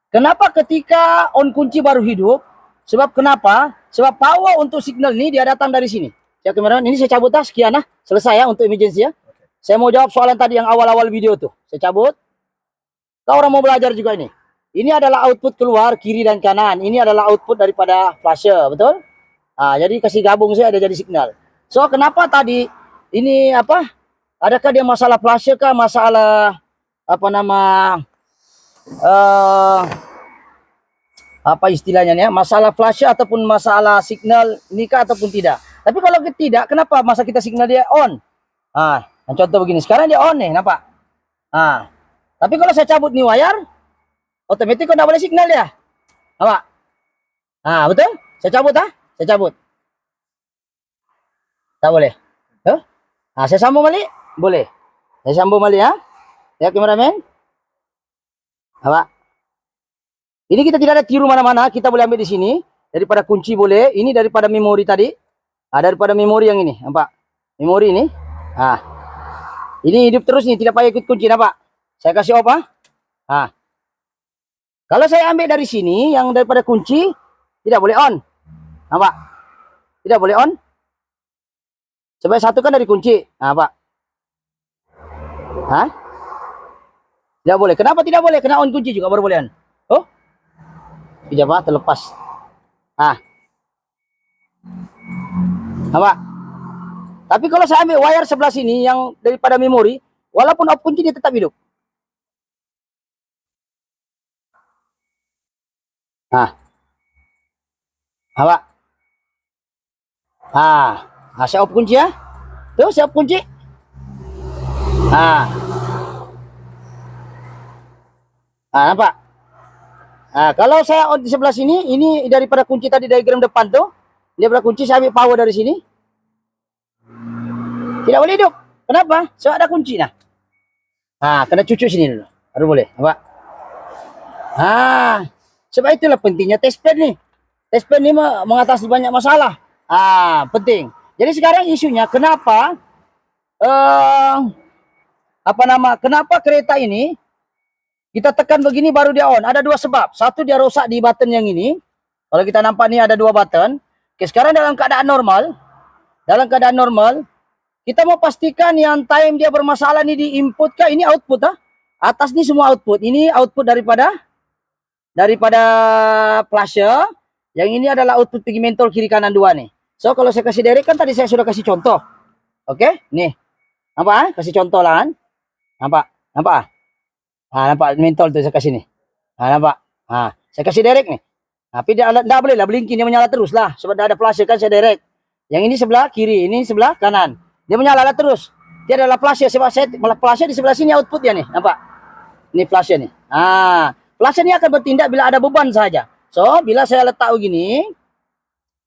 kenapa ketika on kunci baru hidup? Sebab kenapa? Sebab power untuk signal ini dia datang dari sini. Ya, kameraman, ini saya cabut sekian selesai ya untuk emergency ya. Saya mau jawab soalan tadi yang awal-awal video tuh. Saya cabut. Kau orang mau belajar juga ini. Ini adalah output keluar kiri dan kanan. Ini adalah output daripada flasher, betul? Jadi kasih gabung saya ada jadi signal. So kenapa tadi ini apa? Adakah dia masalah flasher kah? Masalah apa nama apa istilahnya ya? Masalah flasher ataupun masalah signal ini kah ataupun tidak? Tapi kalau tidak, kenapa masa kita signal dia on? Contoh begini. Sekarang dia on nih, nampak? Tapi kalau saya cabut nih wire, otomatis kok tidak boleh signal dia. Nampak? Betul? Saya cabut Saya cabut. Tak boleh. Saya sambung balik? Boleh. Saya sambung balik ya. Ya, kameramen. Apa? Ini kita tidak ada tiru mana-mana. Kita boleh ambil di sini. Daripada kunci boleh. Ini daripada memori tadi. Daripada memori yang ini. Nampak? Memori ini. Ini hidup terus nih. Tidak payah ikut kunci. Nampak? Saya kasih off. Kalau saya ambil dari sini. Yang daripada kunci. Tidak boleh on. Nampak? Tidak boleh on. Sebab satu kan dari kunci. Pak. Tidak boleh. Kenapa tidak boleh? Kena on kunci juga baru boleh on. Kejap terlepas. Nampak? Tapi kalau saya ambil wire sebelah sini yang daripada memori, walaupun off kunci dia tetap hidup. Nampak? Saya off kunci ya. Tuh, saya off kunci. Nampak? Kalau saya on di sebelah sini, ini daripada kunci tadi diagram depan tuh, dia berkunci, saya ambil power dari sini. Tidak boleh hidup. Kenapa? Sebab ada kunci kena cucuk sini dulu. Baru boleh. Nampak? Sebab itulah pentingnya test pen nih. Test pen ini mengatasi banyak masalah. Penting. Jadi sekarang isunya kenapa kenapa kereta ini kita tekan begini baru dia on? Ada dua sebab. Satu, dia rosak di button yang ini. Kalau kita nampak nih ada dua button. Oke, sekarang dalam keadaan normal, kita mau pastikan yang time dia bermasalah ini di input kah? Ini output Atas ini semua output. Ini output daripada flasher. Yang ini adalah output pigmentol kiri kanan dua nih. So kalau saya kasih direct kan tadi saya sudah kasih contoh. Oke, nih. Nampak? Kasih contoh lah kan. Nampak? Nampak? Nampak mentol tuh saya kasih nih. Nampak? Saya kasih direct nih. Tapi dia enggak boleh lah blinking, dia menyala terus lah. Sebab ada flash kan saya direct. Yang ini sebelah kiri, ini sebelah kanan. Dia menyala terus. Dia adalah flash sebab saya malah flash di sebelah sini output dia nih. Nampak? Ini flash nih. Flash ini akan bertindak bila ada beban saja. So, bila saya letak begini,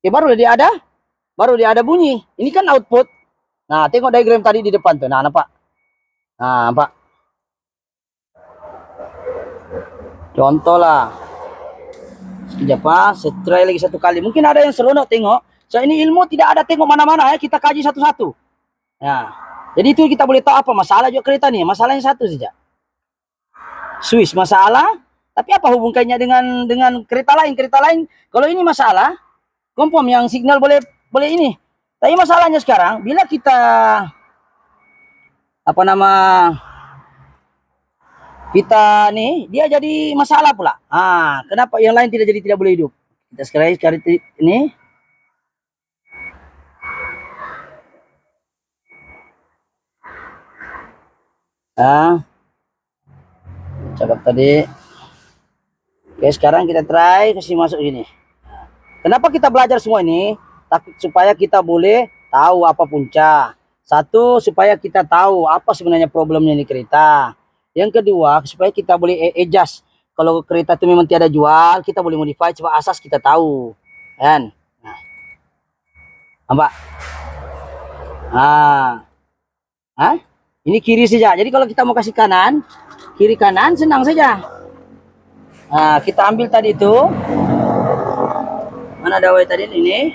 baru dia ada bunyi. Ini kan output. Nah, tengok diagram tadi di depan tuh. Nah, nampak? Nampak? Contoh lah. Sekejap saya try lagi satu kali. Mungkin ada yang seronok tengok. So, ini ilmu tidak ada tengok mana-mana ya. Kita kaji satu-satu. Ya. Jadi itu kita boleh tahu apa masalah juga kereta nih. Masalahnya satu saja. Switch masalah. Tapi apa hubungannya dengan kereta lain? Kereta lain, kalau ini masalah, kompom yang signal boleh ini. Tapi masalahnya sekarang, bila kita kita nih, dia jadi masalah pula. Kenapa yang lain tidak boleh hidup? Kita sekali ini. Cakap tadi. Oke, sekarang kita try kasih masuk gini. Kenapa kita belajar semua ini? Supaya kita boleh tahu apa punca. Satu, supaya kita tahu apa sebenarnya problemnya di kereta. Yang kedua, supaya kita boleh adjust. Kalau kereta itu memang tiada jual, kita boleh modify coba asas kita tahu. Kan? Nampak? Ini kiri saja. Jadi kalau kita mau kasih kanan, kiri kanan senang saja. Kita ambil tadi itu. Mana dawai tadi ini?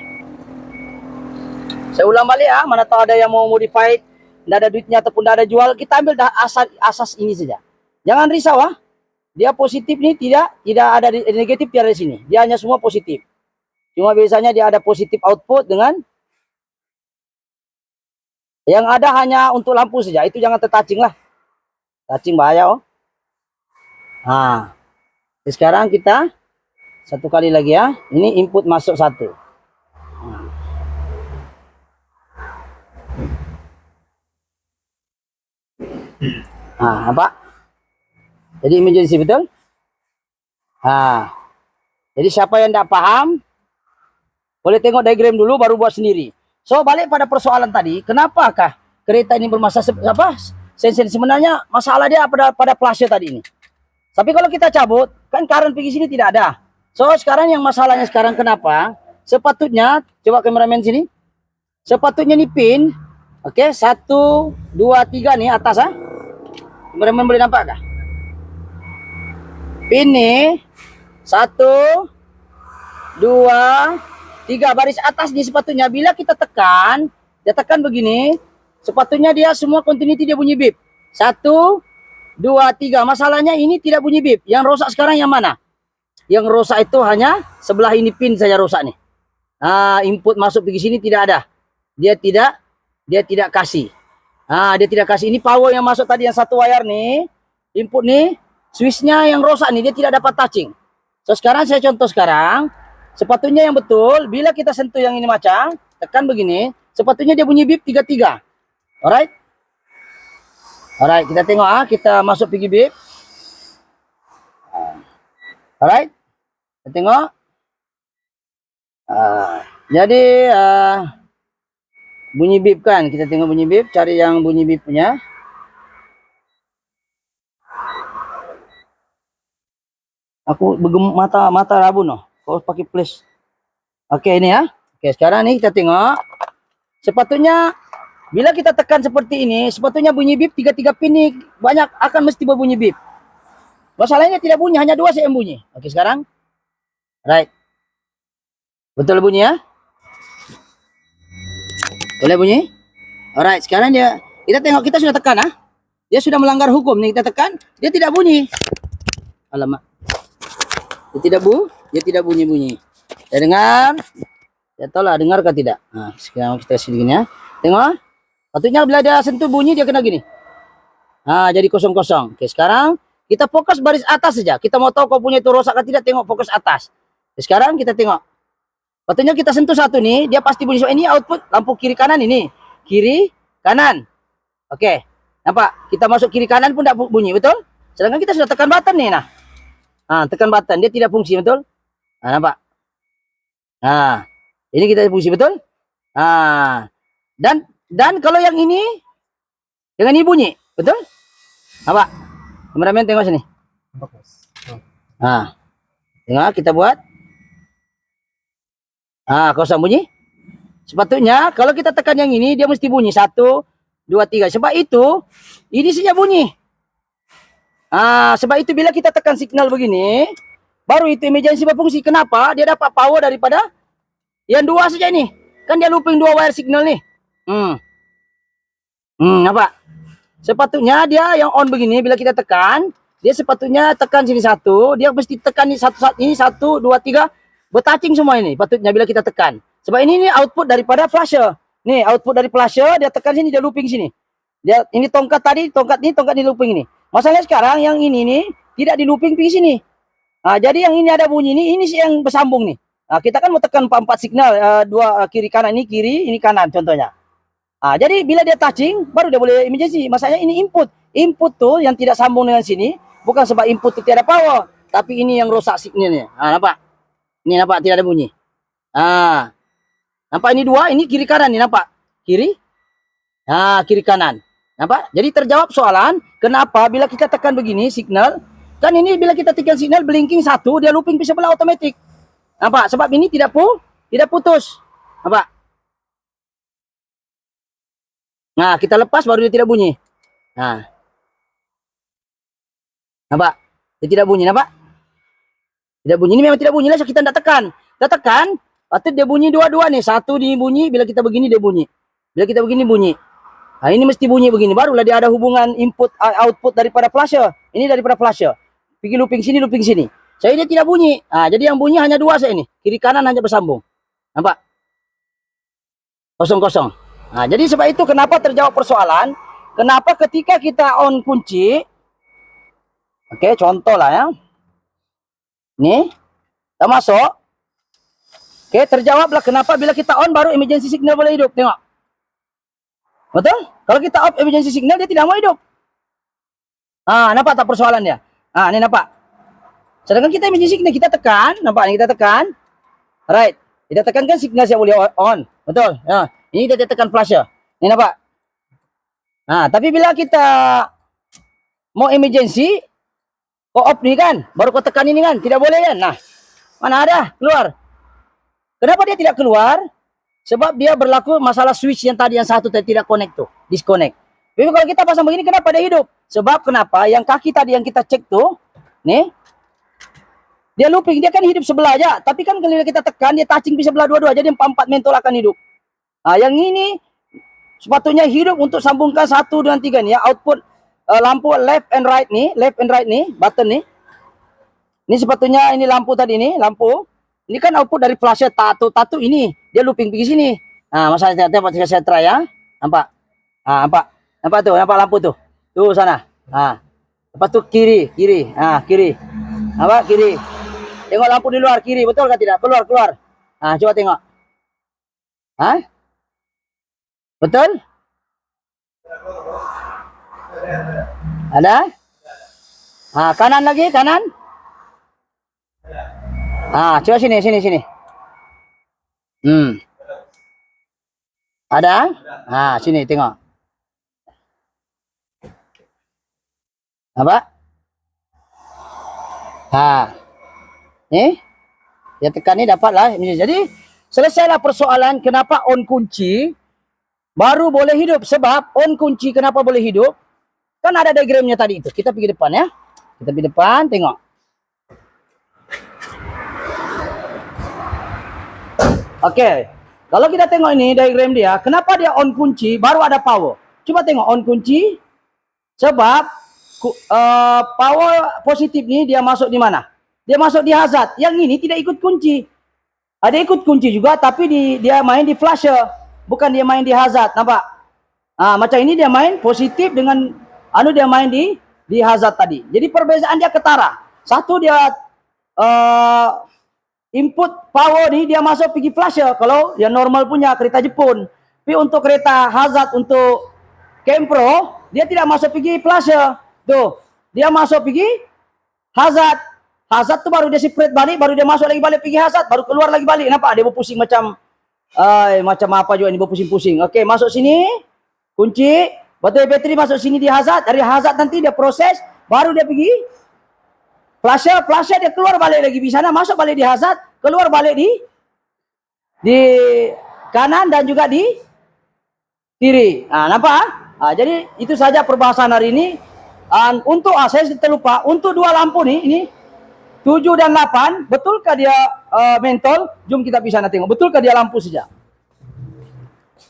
Saya ulang balik mana tahu ada yang mau modify, tidak ada duitnya ataupun tidak ada jual, kita ambil asas ini saja. Jangan risau Dia positif nih tidak ada negatif tiada di sini. Dia hanya semua positif. Cuma biasanya dia ada positif output dengan yang ada hanya untuk lampu saja. Itu jangan tertouching lah. Touching bahaya Sekarang kita satu kali lagi ya. Ini input masuk satu. Nampak? Jadi emergency betul? Jadi siapa yang tidak paham, boleh tengok diagram dulu baru buat sendiri. So, balik pada persoalan tadi, kenapakah kereta ini bermasalah sensen sebenarnya masalah dia pada flasher tadi ini. Tapi kalau kita cabut, kan current pergi sini tidak ada. So, sekarang yang masalahnya sekarang kenapa? Sepatutnya, coba kameramen sini. Sepatutnya nih pin, oke, 1, 2, 3 nih atas Kameramen boleh nampak kah? Pin nih 1, 2, 3 baris atas nih sepatutnya bila kita tekan, dia tekan begini, sepatutnya dia semua continuity dia bunyi bip. 1, 2, 3. Masalahnya ini tidak bunyi bip. Yang rosak sekarang yang mana? Yang rosak itu hanya sebelah ini pin saja rosak nih. Input masuk pergi sini tidak ada. Dia tidak kasih. Dia tidak kasih. Ini power yang masuk tadi yang satu wire nih. Input nih. Switchnya yang rosak nih. Dia tidak dapat touching. So sekarang saya contoh sekarang. Sepatutnya yang betul. Bila kita sentuh yang ini macam. Tekan begini. Sepatutnya dia bunyi bip 33. Alright. Alright. Kita tengok kita masuk pergi bip. Alright. Kita tengok. Jadi bunyi bip kan, kita tengok bunyi bip, cari yang bunyi bip punya. Aku mata rabun kau pakai flash. Oke, ini ya. Oke, sekarang nih kita tengok. Sepatutnya bila kita tekan seperti ini, sepatutnya bunyi bip 33 pin ini banyak akan mesti berbunyi bip. Masalahnya tidak bunyi, hanya 2 cm bunyi. Oke, sekarang. Right. Betul bunyi ya? Boleh bunyi? Alright, sekarang kita tengok, kita sudah tekan Dia sudah melanggar hukum nih, kita tekan, dia tidak bunyi. Alamak. Dia tidak bunyi-bunyi. Saya dengar. Ya tahu lah dengar kah tidak? Sekarang kita kasih gini ya. Tengok. Patutnya bila dia sentuh bunyi dia kena gini. Jadi kosong-kosong. Oke, sekarang kita fokus baris atas saja. Kita mau tahu kau punya itu rosak atau tidak, tengok fokus atas. Sekarang kita tengok. Patutnya kita sentuh satu nih, dia pasti bunyi. So ini output lampu kiri kanan ini. Kiri, kanan. Oke. Nampak? Kita masuk kiri kanan pun tidak bunyi, betul? Sedangkan kita sudah tekan button nih, nah. Nah, tekan button, dia tidak fungsi, betul? Nah, nampak? Nah, ini kita fungsi, betul? Nah, dan kalau yang ini dengan ini bunyi, betul? Nampak? Kameramen tengok sini. Nah, tengok kita buat. Ah, kosong bunyi. Sepatutnya kalau kita tekan yang ini dia mesti bunyi 1, 2, 3. Sebab itu ini saja bunyi. Ah, sebab itu bila kita tekan signal begini, baru itu emergency berfungsi. Kenapa? Dia dapat power daripada yang dua saja ini. Kan dia looping 2 wire signal nih. Apa? Sepatutnya dia yang on begini bila kita tekan, dia sepatutnya tekan sini 1, dia mesti tekan ini 1, 2, 3. Bertouching semua ini patutnya bila kita tekan. Sebab ini output daripada flasher. Nih output dari flasher, dia tekan sini, dia looping sini. Dia ini tongkat tadi, tongkat ini looping ini. Masalahnya sekarang yang ini nih tidak di looping pergi sini. Nah, jadi yang ini ada bunyi ini sih yang bersambung nih. Nah, kita kan mau tekan 4 signal, dua kiri kanan, ini kiri, ini kanan contohnya. Nah, jadi bila dia touching baru dia boleh emergency. Masalahnya ini input. Input tuh yang tidak sambung dengan sini bukan sebab input itu tiada power, tapi ini yang rosak signalnya. Nah, nampak? Ini nampak tidak ada bunyi. Ah. Nampak ini 2, ini kiri kanan nih nampak. Kiri. Nah, kiri kanan. Nampak? Jadi terjawab soalan, kenapa bila kita tekan begini signal, kan ini bila kita tekan signal blinking 1, dia looping di sebelah otomatis. Nampak? Sebab ini tidak putus. Nampak? Nah, kita lepas baru dia tidak bunyi. Nah. Nampak? Dia tidak bunyi, nampak? Tidak bunyi, ini memang tidak bunyi lah, so kita tidak tekan. Kita tekan, patut dia bunyi dua-dua nih. 1 dia bunyi, bila kita begini dia bunyi. Bila kita begini bunyi. Nah, ini mesti bunyi begini, barulah dia ada hubungan input output daripada flasher. Ini daripada flasher. Pergi looping sini. Saya dia tidak bunyi. Nah, jadi yang bunyi hanya 2 saya ini. Kiri kanan hanya bersambung. Nampak? Kosong. Nah, jadi sebab itu kenapa terjawab persoalan, kenapa ketika kita on kunci, oke, contoh lah ya. Nih, kita masuk. Oke, terjawablah kenapa bila kita on baru emergency signal boleh hidup. Tengok. Betul? Kalau kita off emergency signal dia tidak mau hidup. Ah, nampak tak persoalan dia? Ah, ini nampak. Sedangkan kita emergency signal kita tekan, nampak ni kita tekan. Right. Kita tekankan signal saya boleh on. Betul? Ya. Ini kita tekan flasher. Ini nampak. Nah, tapi bila kita mau emergency, kau off ni kan, baru kau tekan ini kan, tidak boleh kan? Nah, mana ada keluar? Kenapa dia tidak keluar? Sebab dia berlaku masalah switch yang tadi yang satu tidak connect tuh, disconnect. Tapi kalau kita pasang begini, kenapa dia hidup? Sebab kenapa? Yang kaki tadi yang kita cek tuh, nih, dia looping, dia kan hidup sebelah aja. Tapi kan kalau kita tekan, dia touching di sebelah dua-dua, jadi 4 mentol akan hidup. Nah, yang ini sepatutnya hidup untuk sambungkan 1 dengan 3 nih ya, output lampu left and right nih, button nih. Ini sepatutnya ini lampu tadi nih, lampu. Ini kan output dari flasher tatu ini. Dia looping pergi sini. Nah, masalahnya saya try ya. Nampak? Ah, nampak? Nampak tuh, nampak lampu tuh. Tuh sana. Ah. Lepas tu kiri. Ah, kiri. Nampak kiri. Tengok lampu di luar kiri, betul ke tidak? Keluar. Ah, coba tengok. Hah? Betul? Ada? Ah, kanan lagi, kanan. Ah, coba sini. Ada? Ah, sini tengok. Apa? Nih. Dia tekan ni dapatlah. Jadi, selesailah persoalan kenapa on kunci baru boleh hidup. Sebab on kunci kenapa boleh hidup? Kan ada diagramnya tadi itu. Kita pergi depan ya. Kita pergi depan, tengok. Oke, kalau kita tengok ini diagram dia, kenapa dia on kunci baru ada power? Coba tengok on kunci, sebab power positif ini dia masuk di mana? Dia masuk di hazard. Yang ini tidak ikut kunci. Ada ikut kunci juga, tapi dia main di flasher, bukan dia main di hazard. Nampak? Macam ini dia main positif dengan dia main di hazard tadi. Jadi perbezaan dia ketara. Satu dia input power ni dia masuk pergi flasher kalau yang normal punya kereta Jepun. Tapi untuk kereta Hazard untuk Kempro, dia tidak masuk pergi flasher. Tuh, dia masuk pergi Hazard. Hazard tu baru dia separate balik, baru dia masuk lagi balik pergi Hazard, baru keluar lagi balik. Nampak? Dia berpusing macam macam apa juga ni, berpusing-pusing. Okey, masuk sini, kunci, bateri bateri masuk sini di Hazard. Dari Hazard nanti dia proses, baru dia pergi flasher dia keluar balik lagi di sana, masuk balik di Hazard, keluar balik di kanan dan juga di kiri. Nampak? Jadi itu saja perbahasan hari ini. Untuk saya terlupa, untuk dua lampu nih, ini 7 dan 8, betulkah dia mentol? Jom kita bisa tengok, betulkah dia lampu saja?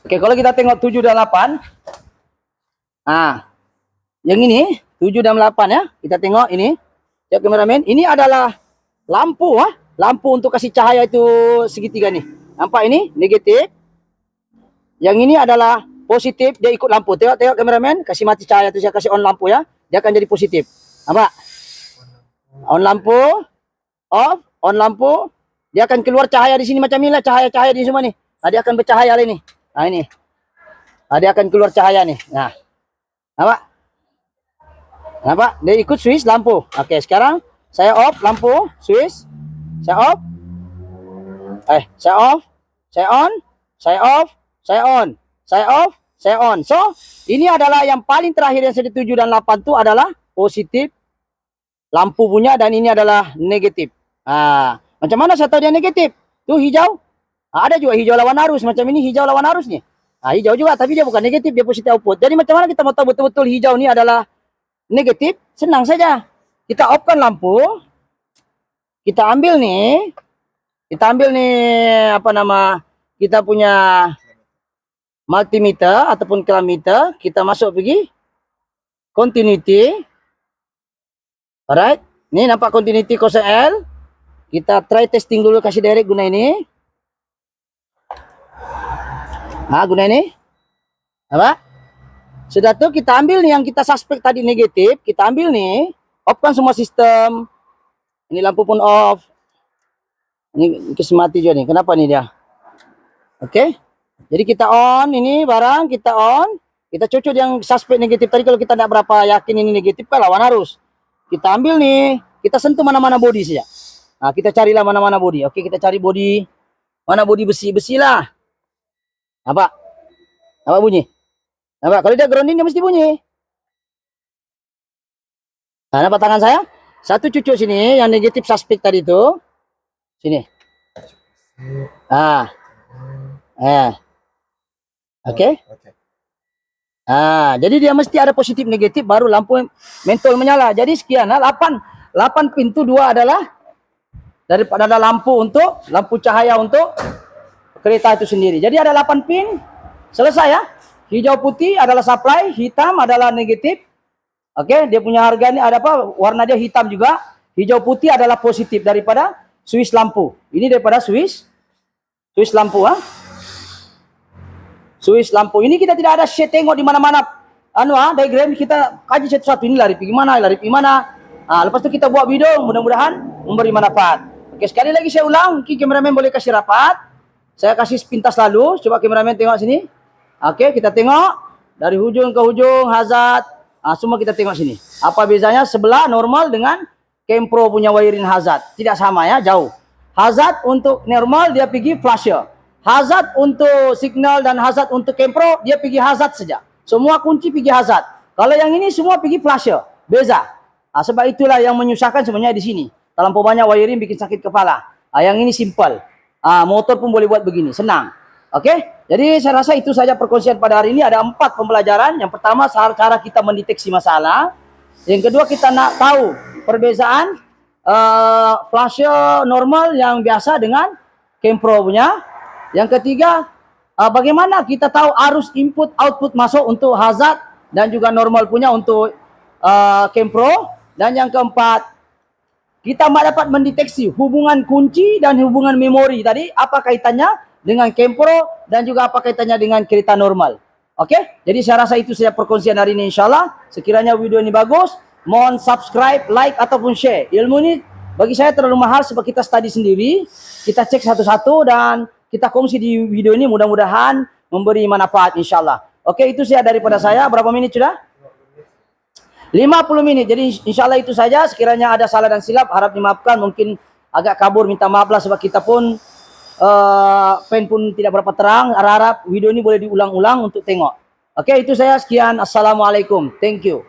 Oke, kalau kita tengok 7 dan 8, yang ini 7 dan 8 ya, kita tengok ini. Ya kameramen, ini adalah lampu lampu untuk kasih cahaya itu segitiga nih. Nampak ini negatif. Yang ini adalah positif, dia ikut lampu. Tengok kameramen, kasih mati cahaya itu, saya kasih on lampu ya. Dia akan jadi positif. Nampak? On lampu, off, on lampu, dia akan keluar cahaya di sini macam inilah, cahaya-cahaya di semua nih. Dia akan bercahaya ini. Ini. Dia akan keluar cahaya nih. Nampak? Nampak? Dia ikut switch lampu. Oke, sekarang saya off lampu, switch. Saya off. Saya off. Saya on. Saya off. Saya on. Saya off. Saya on. So, ini adalah yang paling terakhir yang 7 dan 8 itu adalah positif lampu punya, dan ini adalah negatif. Macam mana saya tahu dia negatif? Tuh hijau. Ada juga hijau lawan arus. Macam ini hijau lawan arus nih. Hijau juga, tapi dia bukan negatif, dia positif output. Jadi macam mana kita mau tahu betul-betul hijau ini adalah negatif? Senang saja. Kita off-kan lampu. Kita ambil nih. Kita punya multimeter ataupun kilometer. Kita masuk pergi continuity. Alright. Ini nampak continuity 0L. Kita try testing dulu, kasih direct guna ini. Guna ini. Apa? Sudah tuh kita ambil nih yang kita suspek tadi negatif, kita ambil nih, off kan semua sistem. Ini lampu pun off. Ini kasih mati juga nih. Kenapa nih dia? Oke. Jadi kita on ini barang, kita on. Kita cucuk yang suspek negatif tadi, kalau kita tidak berapa yakin ini negatif kan lawan arus. Kita ambil nih, kita sentuh mana-mana bodi saja. Kita carilah mana-mana bodi. Oke, kita cari bodi. Mana bodi besi lah. Apa bunyi? Kalau dia grounding dia mesti bunyi. Nampak tangan saya? Satu cucuk sini yang negatif suspek tadi itu. Sini. Oke. Jadi dia mesti ada positif negatif baru lampu mentol menyala. Jadi sekian 8 pintu 2 adalah daripada lampu untuk lampu cahaya untuk kereta itu sendiri. Jadi ada 8 pin. Selesai ya. Hijau putih adalah supply, hitam adalah negatif. Oke, dia punya harga ini ada apa? Warna dia hitam juga. Hijau putih adalah positif daripada switch lampu. Ini daripada switch lampu Switch lampu ini kita tidak ada shade tengok di mana-mana. Diagram kita kaji satu-satu, ini lari pergi mana. Lepas itu kita buat video, mudah-mudahan memberi manfaat. Oke, sekali lagi saya ulang, mungkin kameramen boleh kasih rapat. Saya kasih pintas lalu, coba kameramen tengok sini. Oke, kita tengok dari hujung ke hujung Hazard. Semua kita tengok sini. Apa bezanya sebelah normal dengan Kempro punya wiring Hazard? Tidak sama ya, jauh. Hazard untuk normal dia pergi flasher. Hazard untuk signal dan Hazard untuk Kempro dia pergi Hazard saja. Semua kunci pergi Hazard. Kalau yang ini semua pergi flasher. Beza. Sebab itulah yang menyusahkan sebenarnya di sini. Terlampau banyak wiring bikin sakit kepala. Yang ini simple. Motor pun boleh buat begini, senang. Oke, jadi saya rasa itu saja perkongsian pada hari ini. Ada 4 pembelajaran. Yang pertama, cara kita mendeteksi masalah. Yang kedua, kita nak tahu perbezaan flasher normal yang biasa dengan Kempro punya. Yang ketiga, bagaimana kita tahu arus input output masuk untuk Hazard dan juga normal punya untuk Kempro. Dan yang keempat, kita dapat mendeteksi hubungan kunci dan hubungan memori tadi, apa kaitannya dengan Kempro dan juga apa kaitannya dengan kereta normal. Oke, jadi saya rasa itu saja perkongsian hari ini, insyaallah. Sekiranya video ini bagus, mohon subscribe, like ataupun share. Ilmu ini Bagi saya terlalu mahal sebab kita study sendiri, kita cek satu-satu dan kita kongsi di video ini mudah-mudahan memberi manfaat insyaallah. Oke, itu saya daripada saya. Berapa menit sudah? 50 menit. Jadi insyaallah itu saja. Sekiranya ada salah dan silap harap dimaafkan. Mungkin agak kabur, minta maaf lah sebab kita pun pen pun tidak berapa terang. Harap video ini boleh diulang-ulang untuk tengok. Oke, itu saya. Sekian. Assalamualaikum. Thank you.